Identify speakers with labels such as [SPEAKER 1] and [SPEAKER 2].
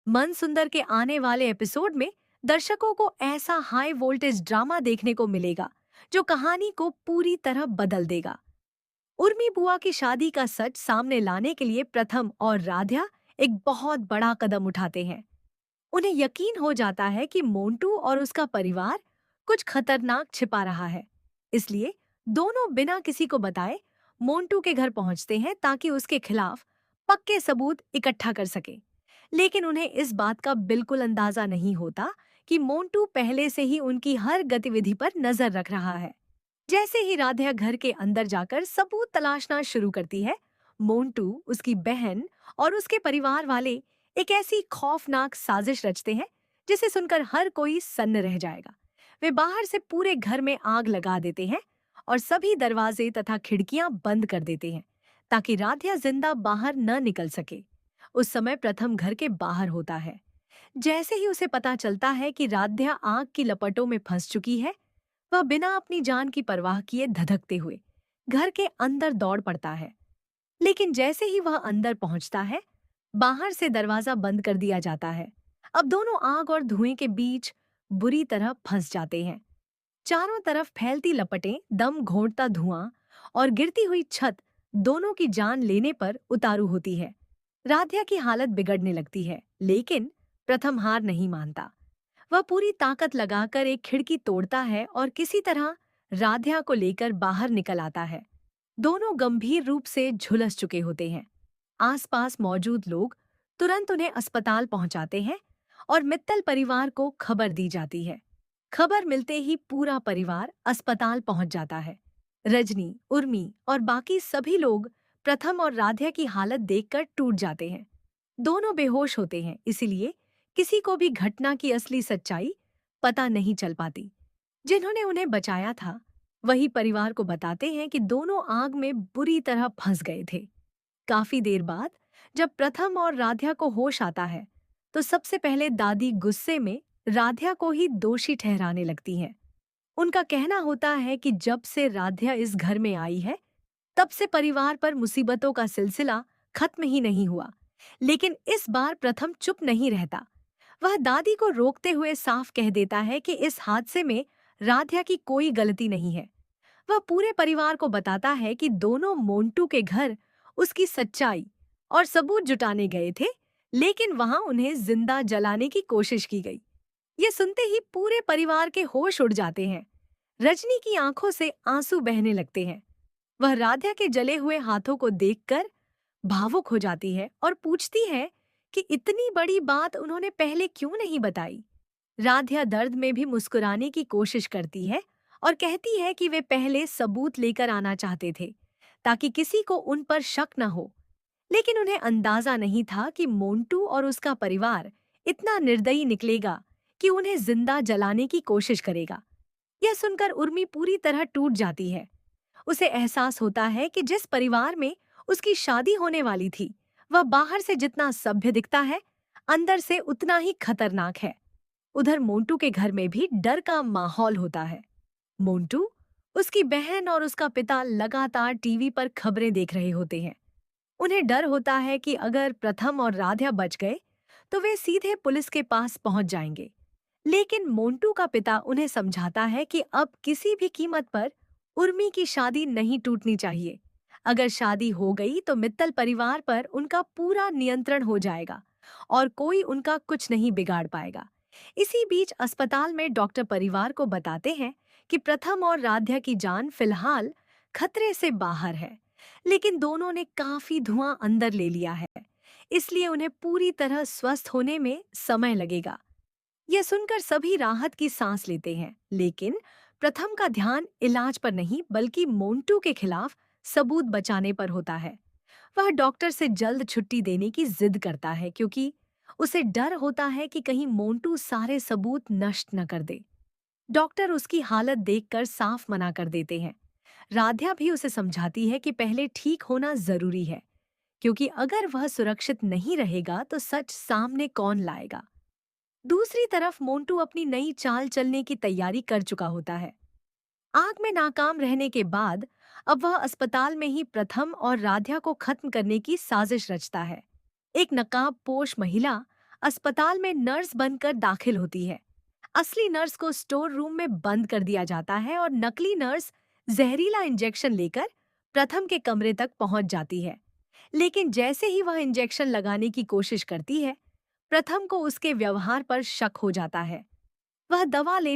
[SPEAKER 1] मन सुंदर के आने वाले एपिसोड में दर्शकों को ऐसा हाई वोल्टेज ड्रामा देखने को मिलेगा जो कहानी को पूरी तरह बदल देगा। उर्मी बुआ की शादी का सच सामने लाने के लिए प्रथम और राध्या एक बहुत बड़ा कदम उठाते हैं। उन्हें यकीन हो जाता है कि मोंटू और उसका परिवार कुछ खतरनाक छिपा रहा है। इसलिए दोनों बिना किसी को बताए मोंटू के घर पहुंचते हैं ताकि उसके खिलाफ पक्के सबूत इकट्ठा कर सके। लेकिन उन्हें इस बात का बिल्कुल अंदाजा नहीं होता कि मोंटू पहले से ही उनकी हर गतिविधि पर नजर रख रहा है। जैसे ही राधिया घर के अंदर जाकर सबूत तलाशना शुरू करती है, मोंटू, उसकी बहन और उसके परिवार वाले एक ऐसी खौफनाक साजिश रचते हैं जिसे सुनकर हर कोई सन्न रह जाएगा। वे बाहर से पूरे घर में आग लगा देते हैं और सभी दरवाजे तथा खिड़कियां बंद कर देते हैं ताकि राधिया जिंदा बाहर न निकल सके। उस समय प्रथम घर के बाहर होता है। जैसे ही उसे पता चलता है कि राध्या आग की लपटों में फंस चुकी है, वह बिना अपनी जान की परवाह किए धधकते हुए घर के अंदर दौड़ पड़ता है। लेकिन जैसे ही वह अंदर पहुंचता है, बाहर से दरवाजा बंद कर दिया जाता है। अब दोनों आग और धुएं के बीच बुरी तरह फंस जाते हैं। चारों तरफ फैलती लपटें, दम घोंटता धुआं और गिरती हुई छत दोनों की जान लेने पर उतारू होती है। राध्या की हालत बिगड़ने लगती है, लेकिन प्रथम हार नहीं मानता। वह पूरी ताकत लगाकर एक खिड़की तोड़ता है और किसी तरह राध्या को लेकर बाहर निकल आता है। दोनों गंभीर रूप से झुलस चुके होते हैं। आसपास मौजूद लोग तुरंत उन्हें अस्पताल पहुंचाते हैं और मित्तल परिवार को खबर दी जाती है। खबर मिलते ही पूरा परिवार अस्पताल पहुंच जाता है। रजनी, उर्मी और बाकी सभी लोग प्रथम और राध्या की हालत देखकर टूट जाते हैं। दोनों बेहोश होते हैं, इसीलिए किसी को भी घटना की असली सच्चाई पता नहीं चल पाती। जिन्होंने उन्हें बचाया था वही परिवार को बताते हैं कि दोनों आग में बुरी तरह फंस गए थे। काफी देर बाद जब प्रथम और राध्या को होश आता है, तो सबसे पहले दादी गुस्से में राध्या को ही दोषी ठहराने लगती हैं। उनका कहना होता है कि जब से राध्या इस घर में आई है, तब से परिवार पर मुसीबतों का सिलसिला खत्म ही नहीं हुआ। लेकिन इस बार प्रथम चुप नहीं रहता। वह दादी को रोकते हुए साफ कह देता है कि इस हादसे में राध्या की कोई गलती नहीं है। वह पूरे परिवार को बताता है कि दोनों मोंटू के घर उसकी सच्चाई और सबूत जुटाने गए थे, लेकिन वहां उन्हें जिंदा जलाने की कोशिश की गई। ये सुनते ही पूरे परिवार के होश उड़ जाते हैं। रजनी की आंखों से आंसू बहने लगते हैं। वह राधा के जले हुए हाथों को देखकर भावुक हो जाती है और पूछती है कि इतनी बड़ी बात उन्होंने पहले क्यों नहीं बताई। राधा दर्द में भी मुस्कुराने की कोशिश करती है और कहती है कि वे पहले सबूत लेकर आना चाहते थे ताकि किसी को उन पर शक न हो। लेकिन उन्हें अंदाजा नहीं था कि मोंटू और उसका परिवार इतना निर्दयी निकलेगा कि उन्हें जिंदा जलाने की कोशिश करेगा। यह सुनकर उर्मी पूरी तरह टूट जाती है। उसे एहसास होता है कि जिस परिवार में उसकी शादी होने वाली थी, वह बाहर से जितना सभ्य दिखता है, अंदर से उतना ही खतरनाक है। उधर मोंटू के घर में भी डर का माहौल होता है। मोंटू, उसकी बहन और उसका पिता लगातार टीवी पर खबरें देख रहे होते हैं। उन्हें डर होता है कि अगर प्रथम और राधा बच गए, तो वे सीधे पुलिस के पास पहुंच जाएंगे। लेकिन मोंटू का पिता उन्हें समझाता है कि अब किसी भी कीमत पर उर्मी की शादी नहीं टूटनी चाहिए। अगर शादी हो गई तो मित्तल परिवार पर उनका पूरा नियंत्रण हो जाएगा और कोई उनका कुछ नहीं बिगाड़ पाएगा। इसी बीच अस्पताल में डॉक्टर परिवार को बताते हैं कि प्रथम और राध्या की जान फिलहाल खतरे से बाहर है, लेकिन दोनों ने काफी धुआं अंदर ले लिया है, इसलिए उन्हें पूरी तरह स्वस्थ होने में समय लगेगा। यह सुनकर सभी राहत की सांस लेते हैं, लेकिन प्रथम का ध्यान इलाज पर नहीं बल्कि मोंटू के खिलाफ सबूत बचाने पर होता है। वह डॉक्टर से जल्द छुट्टी देने की जिद करता है क्योंकि उसे डर होता है कि कहीं मोंटू सारे सबूत नष्ट न कर दे। डॉक्टर उसकी हालत देखकर साफ मना कर देते हैं। राध्या भी उसे समझाती है कि पहले ठीक होना जरूरी है, क्योंकि अगर वह सुरक्षित नहीं रहेगा तो सच सामने कौन लाएगा। दूसरी तरफ मोंटू अपनी नई चाल चलने की तैयारी कर चुका होता है। आग में नाकाम रहने के बाद अब वह अस्पताल में ही प्रथम और राध्या को खत्म करने की साजिश रचता है। एक नकाबपोश महिला अस्पताल में नर्स बनकर दाखिल होती है। असली नर्स को स्टोर रूम में बंद कर दिया जाता है और नकली नर्स जहरीला इंजेक्शन लेकर प्रथम के कमरे तक पहुंच जाती है। लेकिन जैसे ही वह इंजेक्शन लगाने की कोशिश करती है, प्रथम को उसके व्यवहार पर शक हो जाता है। वह दवा ले